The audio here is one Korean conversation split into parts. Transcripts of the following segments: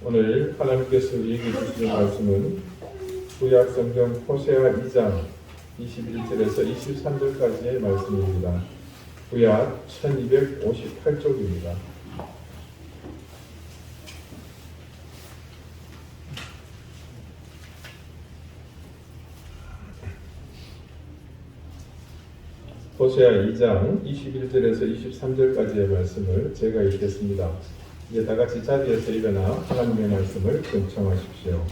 오늘 하나님께서 얘기해 주시는 말씀은 구약 성경 호세아 2장 21절에서 23절까지의 말씀입니다. 구약 1258쪽입니다. 호세아 2장 21절에서 23절까지의 말씀을 제가 읽겠습니다. 이제 다 같이 자리에서 일어나 하나님의 말씀을 경청하십시오.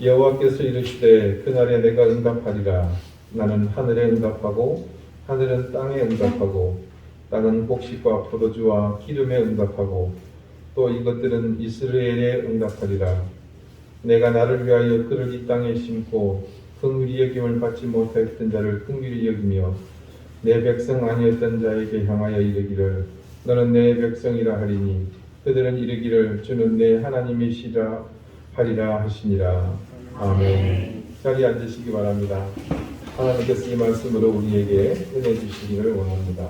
여호와께서 이르시되 그날에 내가 응답하리라. 나는 하늘에 응답하고 하늘은 땅에 응답하고 땅은 곡식과 포도주와 기름에 응답하고 또 이것들은 이스라엘에 응답하리라. 내가 나를 위하여 그를 이 땅에 심고 긍휼히 여김을 받지 못하였던 자를 긍휼히 여기며 내 백성 아니었던 자에게 향하여 이르기를 너는 내 백성이라 하리니 그들은 이르기를 주는 내 하나님이시라 하리라 하시니라. 아멘. 자리에 앉으시기 바랍니다. 하나님께서 이 말씀으로 우리에게 은혜 주시기를 원합니다.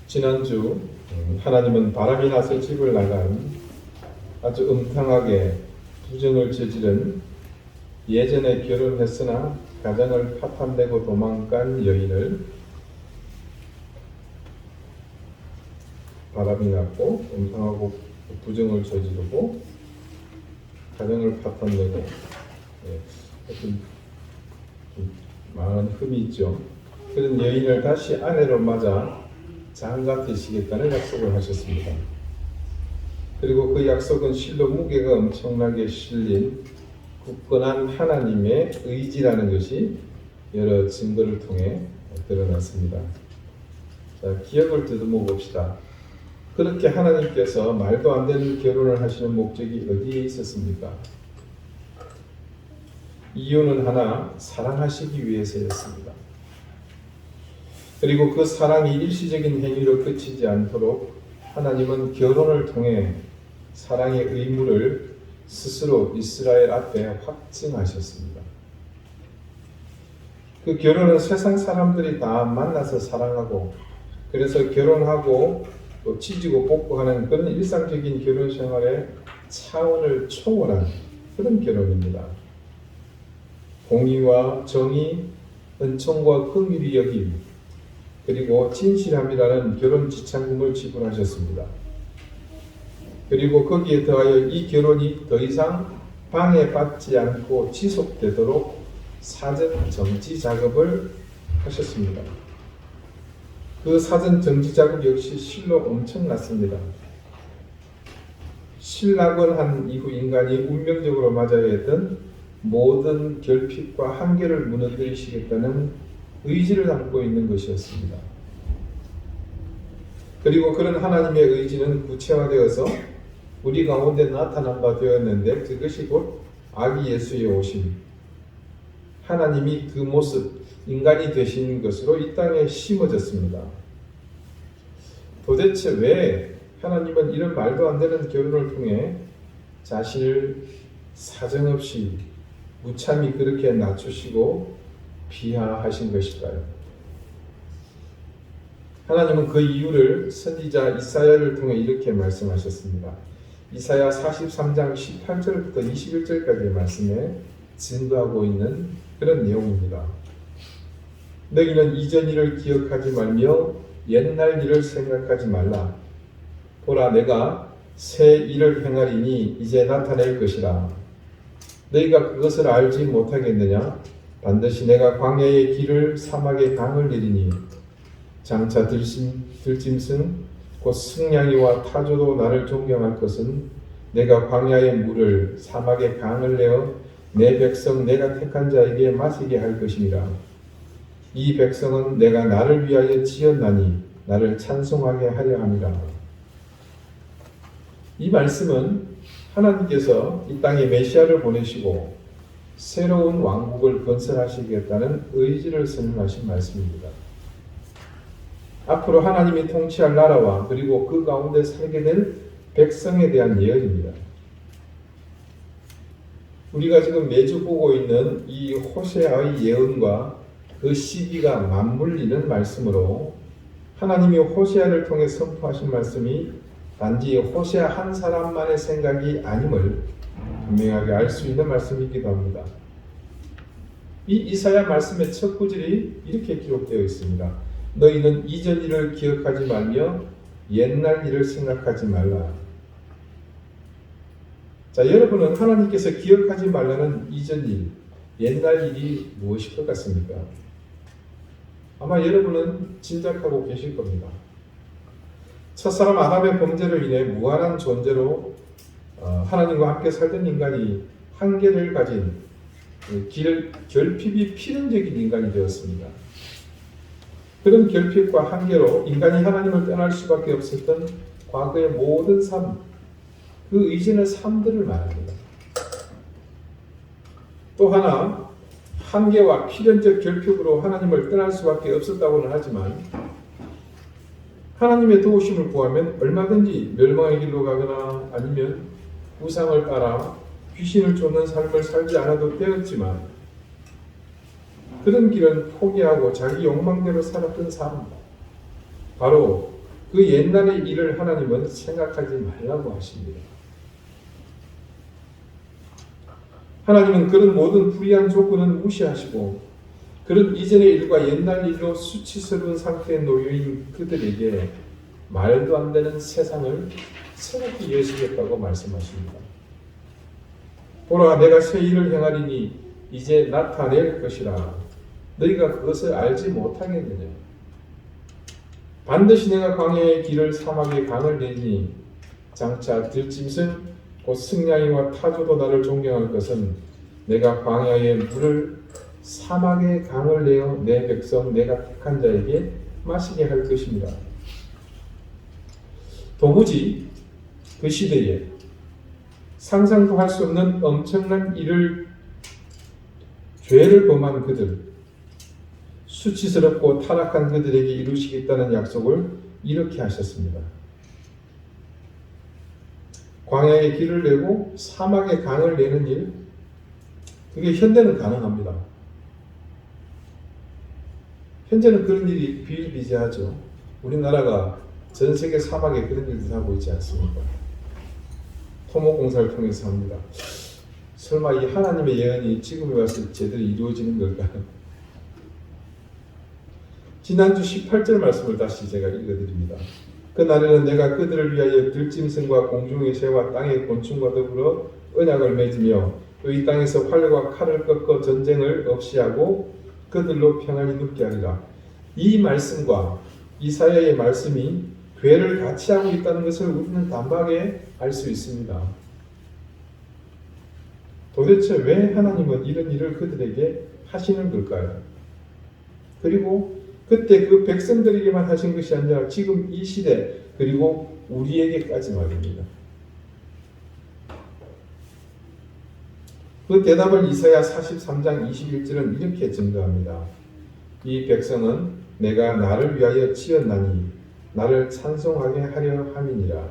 지난주 하나님은 바람이 나서 집을 나간 아주 음탕하게 부정을 저지른 예전에 결혼했으나 가정을 파탄내고 도망간 여인을 바람이 났고 음탕하고 부정을 저지르고 가정을 파탄내고 어떤 많은 흠이 있죠. 그런 여인을 다시 아내로 맞아 장가 되시겠다는 약속을 하셨습니다. 그리고 그 약속은 실로 무게가 엄청나게 실린 굳건한 하나님의 의지라는 것이 여러 증거를 통해 드러났습니다. 자, 기억을 더듬어 봅시다. 그렇게 하나님께서 말도 안 되는 결혼을 하시는 목적이 어디에 있었습니까? 이유는 하나, 사랑하시기 위해서였습니다. 그리고 그 사랑이 일시적인 행위로 그치지 않도록 하나님은 결혼을 통해 사랑의 의무를 스스로 이스라엘 앞에 확증하셨습니다. 그 결혼은 세상 사람들이 다 만나서 사랑하고 그래서 결혼하고 또 치지고 볶고하는 그런 일상적인 결혼 생활의 차원을 초월한 그런 결혼입니다. 공의와 정의, 은총과 긍휼히 여김 그리고 진실함이라는 결혼 지참금을 지불하셨습니다. 그리고 거기에 더하여 이 결혼이 더 이상 방해받지 않고 지속되도록 사전 정지 작업을 하셨습니다. 그 사전 정지 작업 역시 실로 엄청났습니다. 신락을 한 이후 인간이 운명적으로 맞아야 했던 모든 결핍과 한계를 무너뜨리시겠다는 의지를 담고 있는 것이었습니다. 그리고 그런 하나님의 의지는 구체화되어서 우리 가운데 나타난 바 되었는데 그것이 곧 아기 예수의 오심, 하나님이 그 모습, 인간이 되신 것으로 이 땅에 심어졌습니다. 도대체 왜 하나님은 이런 말도 안 되는 결혼을 통해 자신을 사정없이 무참히 그렇게 낮추시고 비하하신 것일까요? 하나님은 그 이유를 선지자 이사야를 통해 이렇게 말씀하셨습니다. 이사야 43장 18절부터 21절까지의 말씀에 증거하고 있는 그런 내용입니다. 너희는 이전 일을 기억하지 말며 옛날 일을 생각하지 말라. 보라, 내가 새 일을 행하리니 이제 나타낼 것이라. 너희가 그것을 알지 못하겠느냐? 반드시 내가 광야의 길을 사막의 강을 내리니 장차 들짐승 곧 승냥이와 타조도 나를 존경할 것은 내가 광야의 물을 사막의 강을 내어 내 백성 내가 택한 자에게 마시게 할 것이니라. 이 백성은 내가 나를 위하여 지었나니 나를 찬송하게 하려 함이라. 이 말씀은 하나님께서 이 땅에 메시아를 보내시고 새로운 왕국을 건설하시겠다는 의지를 선언하신 말씀입니다. 앞으로 하나님이 통치할 나라와 그리고 그 가운데 살게 될 백성에 대한 예언입니다. 우리가 지금 매주 보고 있는 이 호세아의 예언과 그 시기가 맞물리는 말씀으로 하나님이 호세아를 통해 선포하신 말씀이 단지 호세아 한 사람만의 생각이 아님을 분명하게 알 수 있는 말씀이기도 합니다. 이 이사야 말씀의 첫 구절이 이렇게 기록되어 있습니다. 너희는 이전 일을 기억하지 말며 옛날 일을 생각하지 말라. 자, 여러분은 하나님께서 기억하지 말라는 이전 일, 옛날 일이 무엇일 것 같습니까? 아마 여러분은 짐작하고 계실 겁니다. 첫사람 아담의 범죄로 인해 무한한 존재로 하나님과 함께 살던 인간이 한계를 가진 결핍이 필연적인 인간이 되었습니다. 그런 결핍과 한계로 인간이 하나님을 떠날 수밖에 없었던 과거의 모든 삶, 그 이전의 삶들을 말합니다. 또 하나, 한계와 필연적 결핍으로 하나님을 떠날 수밖에 없었다고는 하지만 하나님의 도우심을 구하면 얼마든지 멸망의 길로 가거나 아니면 우상을 따라 귀신을 쫓는 삶을 살지 않아도 되었지만 그런 길은 포기하고 자기 욕망대로 살았던 삶, 바로 그 옛날의 일을 하나님은 생각하지 말라고 하십니다. 하나님은 그런 모든 불의한 조건은 무시하시고 그런 이전의 일과 옛날 일로 수치스러운 상태에 놓여인 그들에게 말도 안 되는 세상을 새롭게 여시겠다고 말씀하십니다. 보라, 내가 새 일을 행하리니 이제 나타낼 것이라. 너희가 그것을 알지 못하겠느냐. 반드시 내가 광야의 길을 사막의 강을 내니 장차 들짐승 곧 승냥이와 타조도 나를 존경할 것은 내가 광야의 물을 사막의 강을 내어 내 백성 내가 택한 자에게 마시게 할 것입니다. 도무지 그 시대에 상상도 할 수 없는 엄청난 죄를 범한 그들, 수치스럽고 타락한 그들에게 이루시겠다는 약속을 이렇게 하셨습니다. 광야의 길을 내고 사막의 강을 내는 일, 그게 현대는 가능합니다. 현재는 그런 일이 비일비재하죠. 우리나라가 전 세계 사막에 그런 일을 하고 있지 않습니까? 토목공사를 통해서 합니다. 설마 이 하나님의 예언이 지금에 와서 제대로 이루어지는 걸까요? 지난주 18절 말씀을 다시 제가 읽어드립니다. 그날에는 내가 그들을 위하여 들짐승과 공중의 새와 땅의 곤충과 더불어 언약을 맺으며 또 이 땅에서 활과 칼을 꺾어 전쟁을 없이 하고 그들로 평안히 눕게 하리라. 이 말씀과 이사야의 말씀이 괴를 같이 하고 있다는 것을 우리는 단박에 알 수 있습니다. 도대체 왜 하나님은 이런 일을 그들에게 하시는 걸까요? 그리고 그때 그 백성들에게만 하신 것이 아니라 지금 이 시대 그리고 우리에게까지 말입니다. 그 대답을 이사야 43장 21절은 이렇게 증거합니다. 이 백성은 내가 나를 위하여 지었나니 나를 찬송하게 하려 함이니라.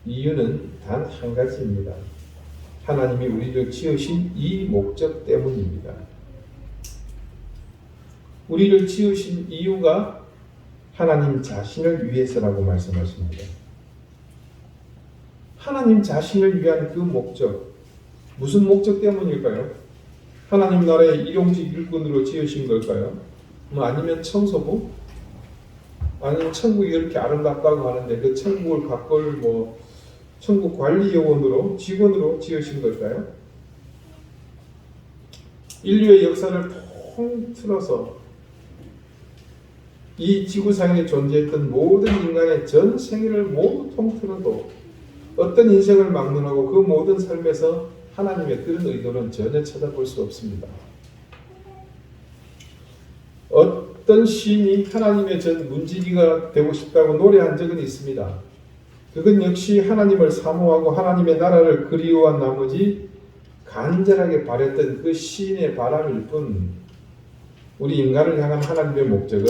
이유는 단 한 가지입니다. 하나님이 우리를 지으신 이 목적 때문입니다. 우리를 지으신 이유가 하나님 자신을 위해서라고 말씀하십니다. 하나님 자신을 위한 그 목적, 무슨 목적 때문일까요? 하나님 나라의 일용직 일꾼으로 지으신 걸까요? 아니면 청소부? 아니면 천국이 이렇게 아름답다고 하는데 그 천국을 가꿀 천국 관리 요원으로 직원으로 지으신 걸까요? 인류의 역사를 통틀어서 이 지구상에 존재했던 모든 인간의 전 생애를 모두 통틀어도 어떤 인생을 막론하고 그 모든 삶에서 하나님의 그런 의도는 전혀 찾아볼 수 없습니다. 어떤 시인이 하나님의 전 문지기가 되고 싶다고 노래한 적은 있습니다. 그건 역시 하나님을 사모하고 하나님의 나라를 그리워한 나머지 간절하게 바랬던 그 시인의 바람일 뿐 우리 인간을 향한 하나님의 목적은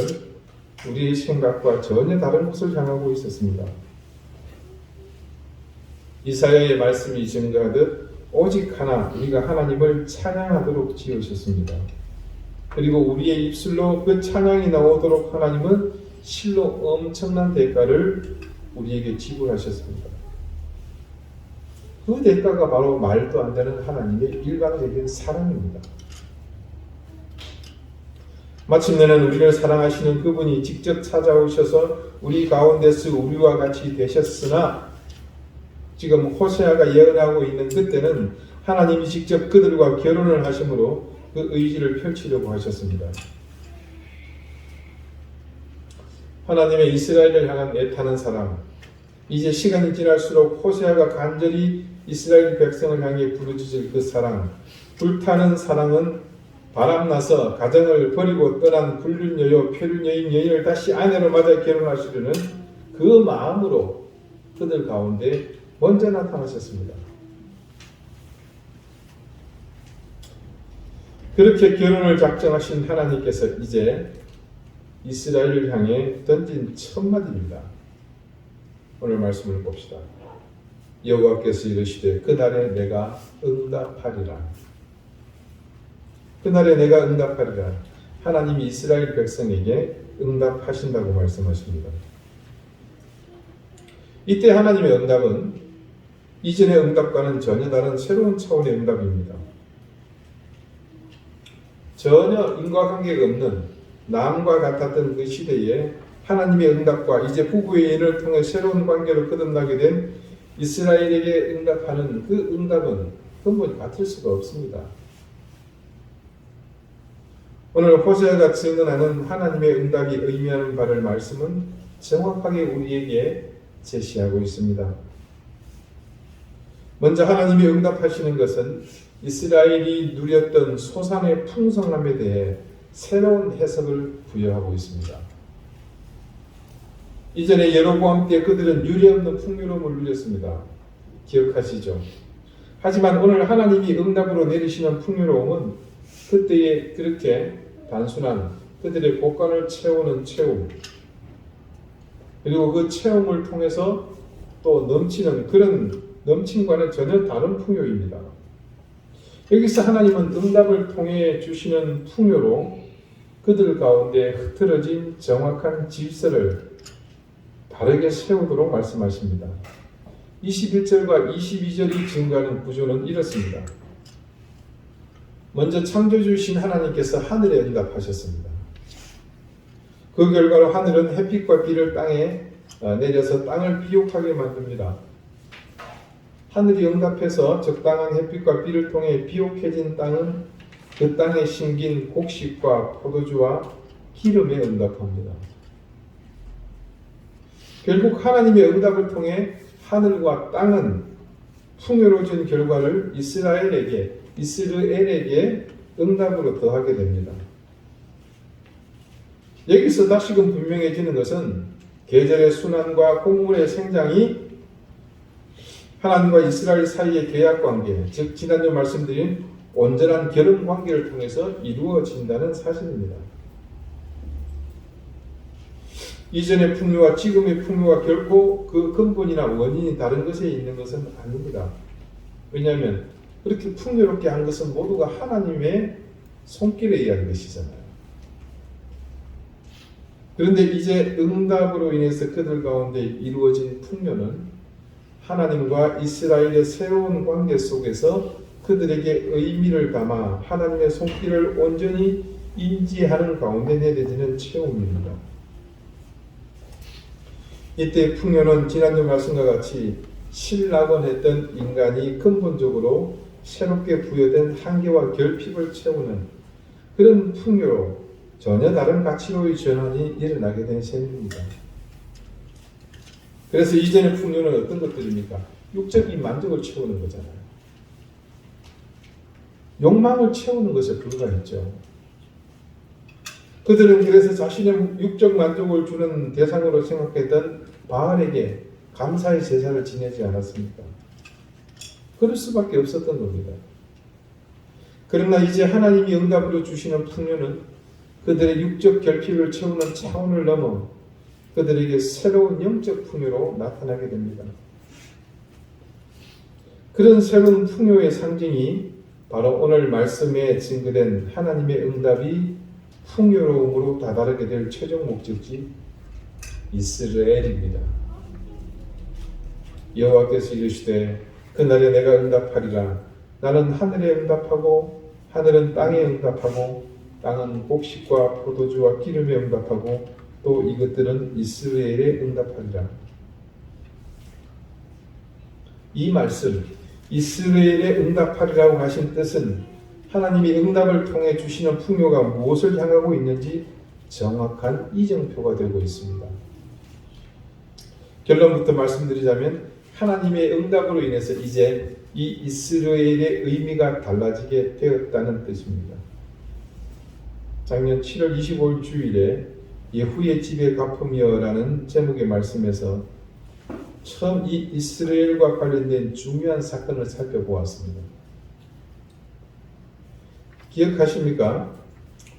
우리의 생각과 전혀 다른 곳을 향하고 있었습니다. 이사야의 말씀이 증거하듯 오직 하나 우리가 하나님을 찬양하도록 지으셨습니다. 그리고 우리의 입술로 그 찬양이 나오도록 하나님은 실로 엄청난 대가를 우리에게 지불하셨습니다. 그 대가가 바로 말도 안 되는 하나님의 일방적인 사랑입니다. 마침내는 우리를 사랑하시는 그분이 직접 찾아오셔서 우리 가운데서 우리와 같이 되셨으나 지금 호세아가 예언하고 있는 그때는 하나님이 직접 그들과 결혼을 하심으로 그 의지를 펼치려고 하셨습니다. 하나님의 이스라엘을 향한 애타는 사랑, 이제 시간이 지날수록 호세아가 간절히 이스라엘 백성을 향해 부르짖을 그 사랑, 불타는 사랑은 바람나서 가정을 버리고 떠난 불륜여여 표륜여인 여인을 다시 아내로 맞아 결혼하시려는 그 마음으로 그들 가운데 먼저 나타나셨습니다. 그렇게 결혼을 작정하신 하나님께서 이제 이스라엘을 향해 던진 첫 마디입니다. 오늘 말씀을 봅시다. 여호와께서 이르시되 그날에 내가 응답하리라. 그날에 내가 응답하리라. 하나님이 이스라엘 백성에게 응답하신다고 말씀하십니다. 이때 하나님의 응답은 이전의 응답과는 전혀 다른 새로운 차원의 응답입니다. 전혀 인과관계가 없는 남과 같았던 그 시대에 하나님의 응답과 이제 부부의 인을 통해 새로운 관계로 거듭나게 된 이스라엘에게 응답하는 그 응답은 근본이 같을 수가 없습니다. 오늘 호세아가 증언하는 하나님의 응답이 의미하는 바를 말씀은 정확하게 우리에게 제시하고 있습니다. 먼저 하나님이 응답하시는 것은 이스라엘이 누렸던 소산의 풍성함에 대해 새로운 해석을 부여하고 있습니다. 이전에 여로보암 때 그들은 유례없는 풍요로움을 누렸습니다. 기억하시죠? 하지만 오늘 하나님이 응답으로 내리시는 풍요로움은 그때의 그렇게 단순한 그들의 곳간을 채우는 체험, 그리고 그 체험을 통해서 또 넘치는 그런 넘침과는 전혀 다른 풍요입니다. 여기서 하나님은 응답을 통해 주시는 풍요로 그들 가운데 흐트러진 정확한 질서를 바르게 세우도록 말씀하십니다. 21절과 22절이 증거하는 구조는 이렇습니다. 먼저 창조주신 하나님께서 하늘에 응답하셨습니다. 그 결과로 하늘은 햇빛과 비를 땅에 내려서 땅을 비옥하게 만듭니다. 하늘이 응답해서 적당한 햇빛과 비를 통해 비옥해진 땅은 그 땅에 심긴 곡식과 포도주와 기름에 응답합니다. 결국 하나님의 응답을 통해 하늘과 땅은 풍요로워진 결과를 이스라엘에게 응답으로 더하게 됩니다. 여기서 다시금 분명해지는 것은 계절의 순환과 곡물의 생장이 하나님과 이스라엘 사이의 계약관계, 즉 지난주 말씀드린 온전한 결혼관계를 통해서 이루어진다는 사실입니다. 이전의 풍요와 지금의 풍요가 결코 그 근본이나 원인이 다른 것에 있는 것은 아닙니다. 왜냐하면 그렇게 풍요롭게 한 것은 모두가 하나님의 손길에 의한 것이잖아요. 그런데 이제 응답으로 인해서 그들 가운데 이루어진 풍요는 하나님과 이스라엘의 새로운 관계 속에서 그들에게 의미를 담아 하나님의 손길을 온전히 인지하는 가운데 내려지는 체험입니다. 이때 풍요는 지난주 말씀과 같이 신락원했던 인간이 근본적으로 새롭게 부여된 한계와 결핍을 채우는 그런 풍요로 전혀 다른 가치로의 전환이 일어나게 된 셈입니다. 그래서 이전의 풍요는 어떤 것들입니까? 육적인 만족을 채우는 거잖아요. 욕망을 채우는 것에 불과했죠. 그들은 그래서 자신의 육적 만족을 주는 대상으로 생각했던 바알에게 감사의 제사를 지내지 않았습니까? 그럴 수밖에 없었던 겁니다. 그러나 이제 하나님이 응답으로 주시는 풍요는 그들의 육적 결핍을 채우는 차원을 넘어 그들에게 새로운 영적 풍요로 나타나게 됩니다. 그런 새로운 풍요의 상징이 바로 오늘 말씀에 증거된 하나님의 응답이 풍요로움으로 다다르게 될 최종 목적지 이스라엘입니다. 여호와께서 이르시되 그날에 내가 응답하리라. 나는 하늘에 응답하고 하늘은 땅에 응답하고 땅은 곡식과 포도주와 기름에 응답하고 또 이것들은 이스라엘에 응답하리라. 이 말씀 이스라엘에 응답하리라고 하신 뜻은 하나님이 응답을 통해 주시는 풍요가 무엇을 향하고 있는지 정확한 이정표가 되고 있습니다. 결론부터 말씀드리자면 하나님의 응답으로 인해서 이제 이 이스라엘의 의미가 달라지게 되었다는 뜻입니다. 작년 7월 25일 주일에 예후의 집에 갚음이여라는 제목의 말씀에서 처음 이 이스라엘과 관련된 중요한 사건을 살펴보았습니다. 기억하십니까?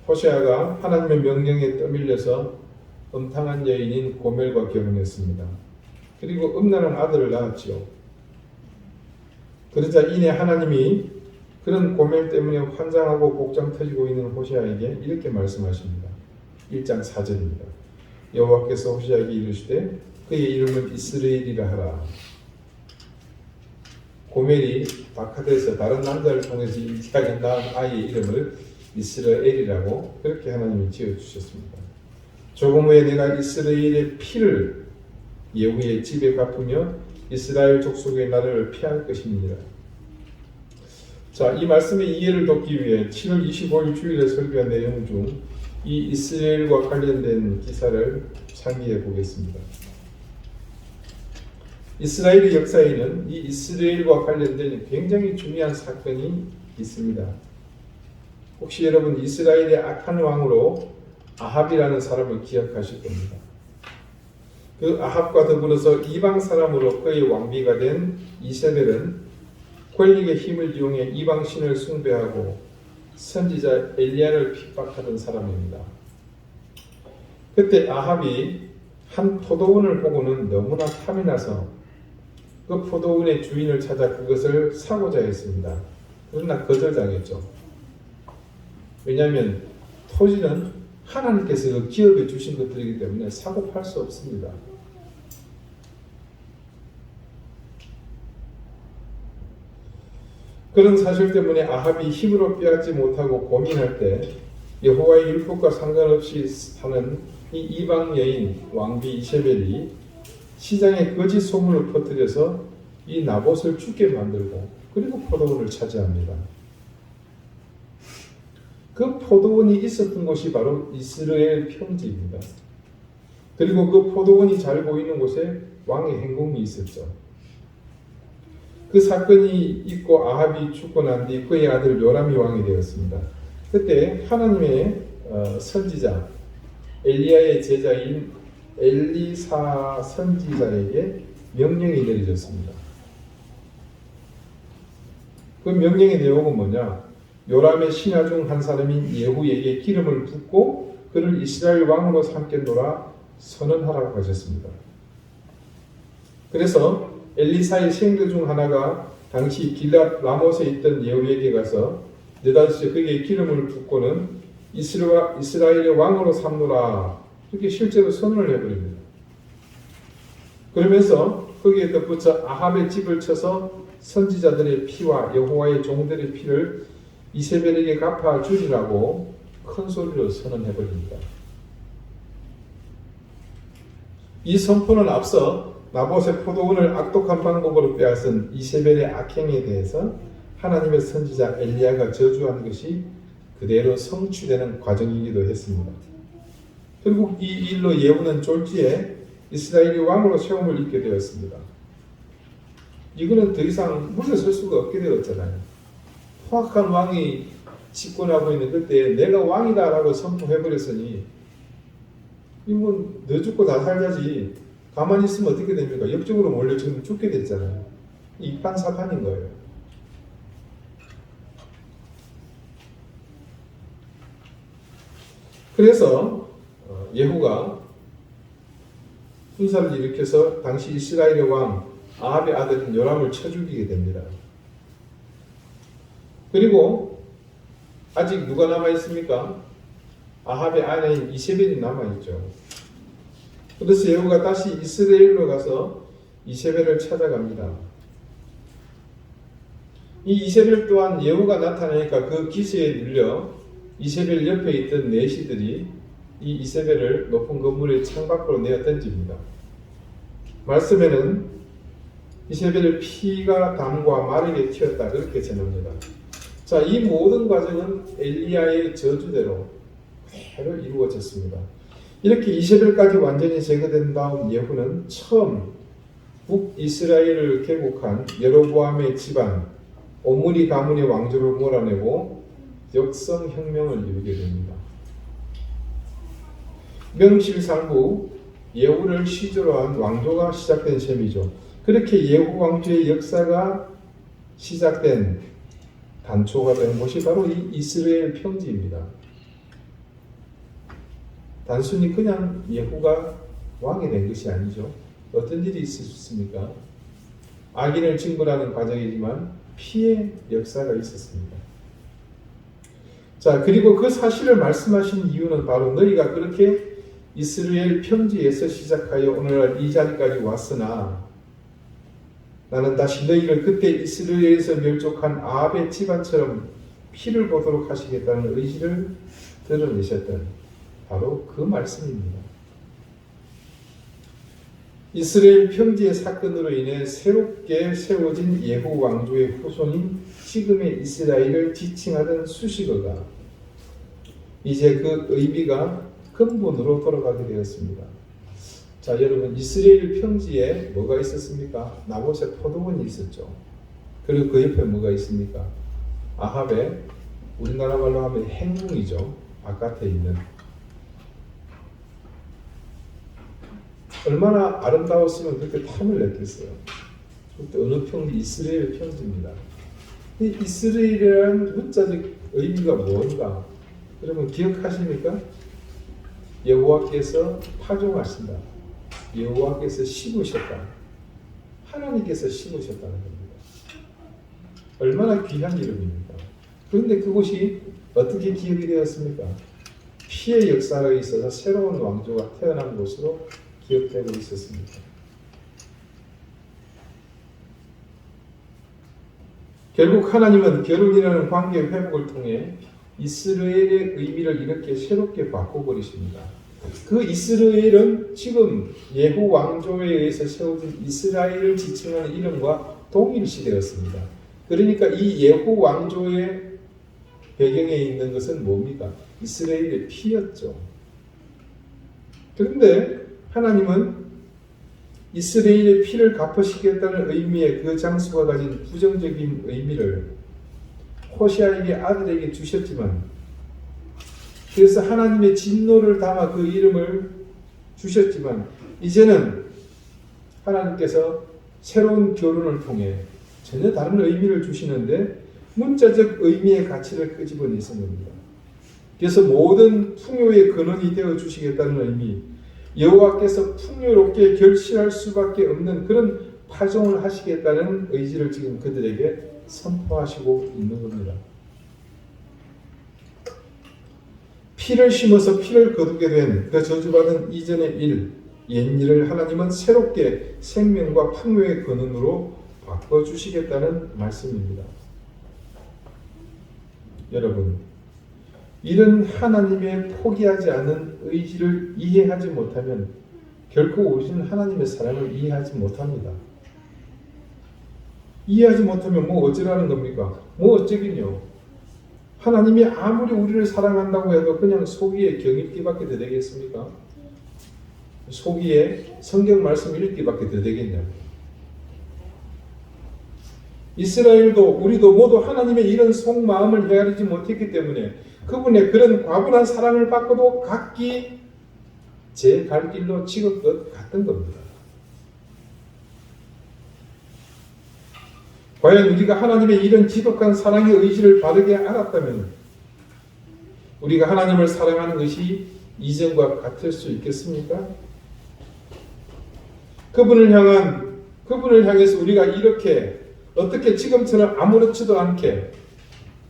호세아가 하나님의 명령에 떠밀려서 음탕한 여인인 고멜과 결혼했습니다. 그리고 음란한 아들을 낳았지요. 그러자 이내 하나님이 그런 고멜 때문에 환장하고 복장 터지고 있는 호세아에게 이렇게 말씀하십니다. 1장 4절입니다. 여호와께서 호세아에게 이르시되 그의 이름은 이스라엘이라 하라. 고멜이 박하돼서 다른 남자를 통해서 이스라엘 낳은 아이의 이름을 이스라엘이라고 그렇게 하나님이 지어주셨습니다. 조금 후에 내가 이스라엘의 피를 예후의 집에 갚으며 이스라엘 족속의 나라를 피할 것입니다. 자, 이 말씀의 이해를 돕기 위해 7월 25일 주일에 설교한 내용 중 이 이스라엘과 관련된 기사를 상기해 보겠습니다. 이스라엘의 역사에는 이 이스라엘과 관련된 굉장히 중요한 사건이 있습니다. 혹시 여러분 이스라엘의 악한 왕으로 아합이라는 사람을 기억하실 겁니다. 그 아합과 더불어서 이방 사람으로 그의 왕비가 된 이세벨은 권력의 힘을 이용해 이방 신을 숭배하고 선지자 엘리야를 핍박하던 사람입니다. 그때 아합이 한 포도원을 보고는 너무나 탐이 나서 그 포도원의 주인을 찾아 그것을 사고자 했습니다. 그러나 거절당했죠. 왜냐하면 토지는 하나님께서 그 기업에 주신 것들이기 때문에 사고 팔 수 없습니다. 그런 사실 때문에 아합이 힘으로 빼앗지 못하고 고민할 때 여호와의 율법과 상관없이 사는 이 이방 여인 왕비 이세벨이 시장에 거짓 소문을 퍼뜨려서 이 나봇을 죽게 만들고 그리고 포도원을 차지합니다. 그 포도원이 있었던 곳이 바로 이스라엘 평지입니다. 그리고 그 포도원이 잘 보이는 곳에 왕의 행궁이 있었죠. 그 사건이 있고 아합이 죽고 난 뒤 그의 아들 요람이 왕이 되었습니다. 그때 하나님의 선지자 엘리야의 제자인 엘리사 선지자에게 명령이 내려졌습니다. 그 명령의 내용은 뭐냐? 요람의 신하 중 한 사람인 예후에게 기름을 붓고 그를 이스라엘 왕으로 삼겠노라 선언하라고 하셨습니다. 그래서 엘리사의 생들 중 하나가 당시 길랏 라못에 있던 예후에게 가서 느닷없이 그에게 기름을 붓고는 이스라엘의 왕으로 삼노라 이렇게 실제로 선언을 해버립니다. 그러면서 거기에 덧붙여 아합의 집을 쳐서 선지자들의 피와 여호와의 종들의 피를 이세벨에게 갚아주리라고 큰 소리로 선언해버립니다. 이 선포는 앞서 나봇의 포도원을 악독한 방법으로 빼앗은 이세벨의 악행에 대해서 하나님의 선지자 엘리야가 저주한 것이 그대로 성취되는 과정이기도 했습니다. 결국 이 일로 예후는 졸지에 이스라엘이 왕으로 세움을 입게 되었습니다. 이거는 더 이상 물러설 수가 없게 되었잖아요. 포악한 왕이 집권하고 있는 그때 내가 왕이다라고 선포해버렸으니 이건 너 죽고 다 살자지 가만히 있으면 어떻게 됩니까? 역적으로 몰려 지금 죽게 됐잖아요. 이판사판인 거예요. 그래서 예후가 군사를 일으켜서 당시 이스라엘의 왕 아합의 아들인 요람을 쳐 죽이게 됩니다. 그리고 아직 누가 남아 있습니까? 아합의 아내인 이세벨이 남아 있죠. 그래서 예후가 다시 이스라엘로 가서 이세벨을 찾아갑니다. 이 이세벨 또한 예후가 나타나니까 그 기세에 눌려 이세벨 옆에 있던 내시들이 이 이세벨을 높은 건물의 창밖으로 내어 던집니다. 말씀에는 이세벨의 피가 담과 말에게 튀었다 그렇게 전합니다. 자, 이 모든 과정은 엘리야의 저주대로 그대로 이루어졌습니다. 이렇게 이세벨까지 완전히 제거된 다음 예후는 처음 북이스라엘을 개국한 여로보암의 집안 오므리 가문의 왕조를 몰아내고 역성혁명을 이루게 됩니다. 명실상부 예후를 시조로 한 왕조가 시작된 셈이죠. 그렇게 예후 왕조의 역사가 시작된 단초가 된 곳이 바로 이 이스라엘 평지입니다. 단순히 그냥 예후가 왕이 된 것이 아니죠. 어떤 일이 있었습니까? 악인을 징벌하는 과정이지만 피의 역사가 있었습니다. 자, 그리고 그 사실을 말씀하신 이유는 바로 너희가 그렇게 이스라엘 평지에서 시작하여 오늘날 이 자리까지 왔으나 나는 다시 너희를 그때 이스라엘에서 멸족한 아합의 집안처럼 피를 보도록 하시겠다는 의지를 드러내셨던 바로 그 말씀입니다. 이스라엘 평지의 사건으로 인해 새롭게 세워진 예후 왕조의 후손인 지금의 이스라엘을 지칭하던 수식어가 이제 그 의미가 근본으로 돌아가게 되었습니다. 자, 여러분, 이스라엘 평지에 뭐가 있었습니까? 나봇의 포도원이 있었죠. 그리고 그 옆에 뭐가 있습니까? 아합의 우리나라 말로 하면 행궁이죠. 바깥에 있는. 얼마나 아름다웠으면 그렇게 탐을 냈겠어요. 그때 어느 평지? 이스라엘 평지입니다. 이 이스라엘이라는 문자적 의미가 뭔가? 여러분 기억하십니까? 여호와께서 파종하신다. 여호와께서 심으셨다. 하나님께서 심으셨다는 겁니다. 얼마나 귀한 이름입니까? 그런데 그곳이 어떻게 기억이 되었습니까? 피의 역사가 있어서 새로운 왕조가 태어난 곳으로 기억되고 있었습니다. 결국 하나님은 결혼이라는 관계 회복을 통해 이스라엘의 의미를 이렇게 새롭게 바꿔버리십니다. 그 이스라엘은 지금 예후 왕조에 의해서 세워진 이스라엘을 지칭하는 이름과 동일시되었습니다. 그러니까 이 예후 왕조의 배경에 있는 것은 뭡니까? 이스라엘의 피였죠. 그런데 하나님은 이스라엘의 피를 갚으시겠다는 의미의 그 장수가 가진 부정적인 의미를 호시아에게 아들에게 주셨지만, 그래서 하나님의 진노를 담아 그 이름을 주셨지만, 이제는 하나님께서 새로운 결혼을 통해 전혀 다른 의미를 주시는데 문자적 의미의 가치를 끄집어내신 겁니다. 그래서 모든 풍요의 근원이 되어 주시겠다는 의미, 여호와께서 풍요롭게 결실할 수밖에 없는 그런 파종을 하시겠다는 의지를 지금 그들에게 선포하시고 있는 겁니다. 피를 심어서 피를 거두게 된 그 저주받은 이전의 일, 옛일을 하나님은 새롭게 생명과 풍요의 근원으로 바꿔주시겠다는 말씀입니다. 여러분, 이런 하나님의 포기하지 않는 의지를 이해하지 못하면 결코 우리는 하나님의 사랑을 이해하지 못합니다. 이해하지 못하면 뭐 어쩌라는 겁니까? 뭐 어쩌긴요. 하나님이 아무리 우리를 사랑한다고 해도 그냥 속이에 경읽기밖에 더 되겠습니까? 속이에 성경 말씀 읽기밖에 더 되겠냐고. 이스라엘도 우리도 모두 하나님의 이런 속마음을 헤아리지 못했기 때문에 그분의 그런 과분한 사랑을 받고도 각기 제 갈 길로 지긋듯 갔던 겁니다. 과연 우리가 하나님의 이런 지독한 사랑의 의지를 바르게 알았다면 우리가 하나님을 사랑하는 것이 이전과 같을 수 있겠습니까? 그분을 향해서 우리가 이렇게 어떻게 지금처럼 아무렇지도 않게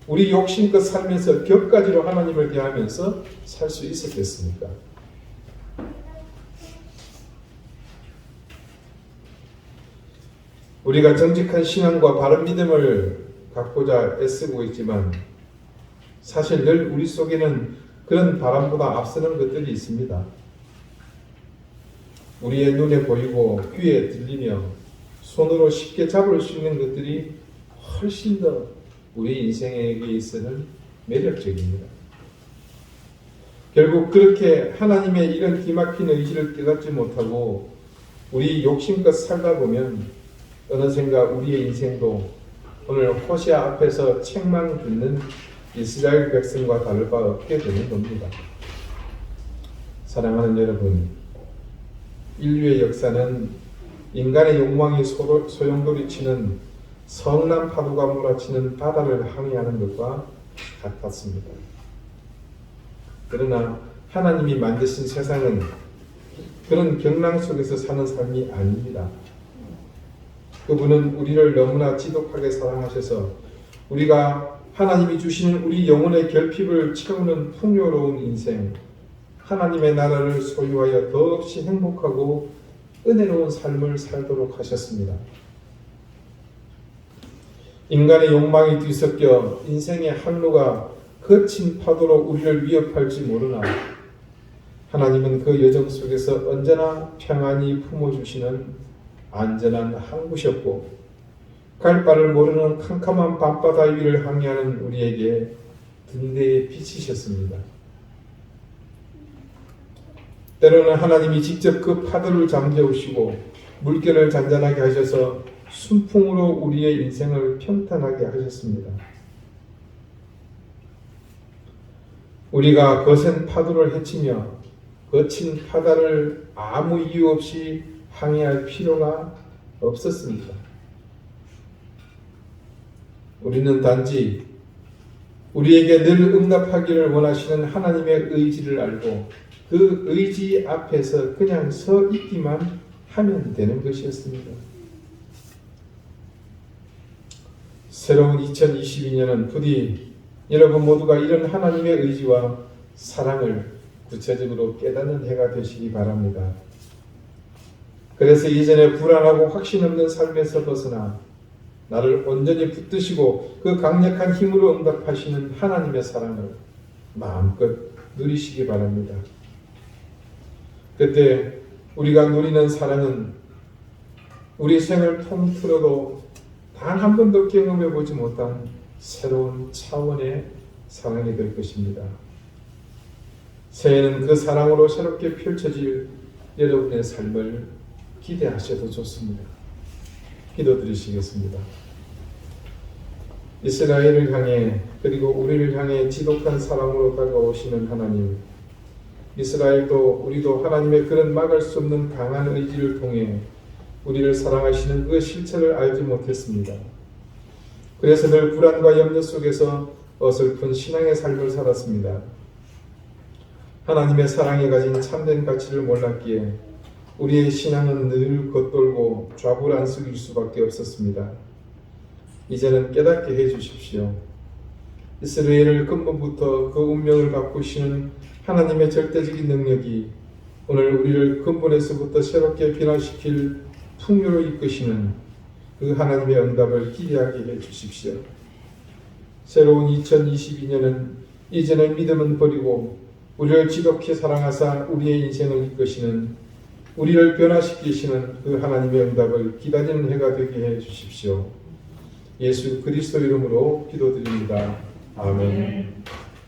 우리 욕심껏 살면서 격가지로 하나님을 대하면서 살 수 있었겠습니까? 우리가 정직한 신앙과 바른 믿음을 갖고자 애쓰고 있지만 사실 늘 우리 속에는 그런 바람보다 앞서는 것들이 있습니다. 우리의 눈에 보이고 귀에 들리며 손으로 쉽게 잡을 수 있는 것들이 훨씬 더 우리 인생에게 있어서는 매력적입니다. 결국 그렇게 하나님의 이런 기막힌 의지를 깨닫지 못하고 우리 욕심껏 살다 보면 어느샌가 우리의 인생도 오늘 호시아 앞에서 책망 듣는 이스라엘 백성과 다를 바 없게 되는 겁니다. 사랑하는 여러분, 인류의 역사는 인간의 욕망이 소용돌이치는 성난 파도가 몰아치는 바다를 항해하는 것과 같았습니다. 그러나 하나님이 만드신 세상은 그런 경랑 속에서 사는 삶이 아닙니다. 그분은 우리를 너무나 지독하게 사랑하셔서 우리가 하나님이 주시는 우리 영혼의 결핍을 채우는 풍요로운 인생, 하나님의 나라를 소유하여 더없이 행복하고 은혜로운 삶을 살도록 하셨습니다. 인간의 욕망이 뒤섞여 인생의 항로가 거친 파도로 우리를 위협할지 모르나 하나님은 그 여정 속에서 언제나 평안히 품어주시는 안전한 항구셨고 갈 바를 모르는 캄캄한 밤바다 위를 항해하는 우리에게 등대의 빛이셨습니다. 때로는 하나님이 직접 그 파도를 잠재우시고 물결을 잔잔하게 하셔서 순풍으로 우리의 인생을 평탄하게 하셨습니다. 우리가 거센 파도를 헤치며 거친 바다를 아무 이유 없이 항해할 필요가 없었습니다. 우리는 단지 우리에게 늘 응답하기를 원하시는 하나님의 의지를 알고 그 의지 앞에서 그냥 서 있기만 하면 되는 것이었습니다. 새로운 2022년은 부디 여러분 모두가 이런 하나님의 의지와 사랑을 구체적으로 깨닫는 해가 되시기 바랍니다. 그래서 이전에 불안하고 확신 없는 삶에서 벗어나 나를 온전히 붙드시고 그 강력한 힘으로 응답하시는 하나님의 사랑을 마음껏 누리시기 바랍니다. 그때 우리가 누리는 사랑은 우리 생을 통틀어도 단 한 번도 경험해 보지 못한 새로운 차원의 사랑이 될 것입니다. 새해는 그 사랑으로 새롭게 펼쳐질 여러분의 삶을 기대하셔도 좋습니다. 기도드리시겠습니다. 이스라엘을 향해 그리고 우리를 향해 지독한 사랑으로 다가오시는 하나님, 이스라엘도 우리도 하나님의 그런 막을 수 없는 강한 의지를 통해 우리를 사랑하시는 그 실체를 알지 못했습니다. 그래서 늘 불안과 염려 속에서 어설픈 신앙의 삶을 살았습니다. 하나님의 사랑이 가진 참된 가치를 몰랐기에 우리의 신앙은 늘 겉돌고 좌불안석일 수밖에 없었습니다. 이제는 깨닫게 해주십시오. 이스라엘을 근본부터 그 운명을 바꾸시는 하나님의 절대적인 능력이 오늘 우리를 근본에서부터 새롭게 변화시킬 풍요로 이끄시는 그 하나님의 응답을 기대하게 해주십시오. 새로운 2022년은 이전의 믿음은 버리고 우리를 지독히 사랑하사 우리의 인생을 이끄시는, 우리를 변화시키시는 그 하나님의 응답을 기다리는 해가 되게 해주십시오. 예수 그리스도 이름으로 기도드립니다. 아멘.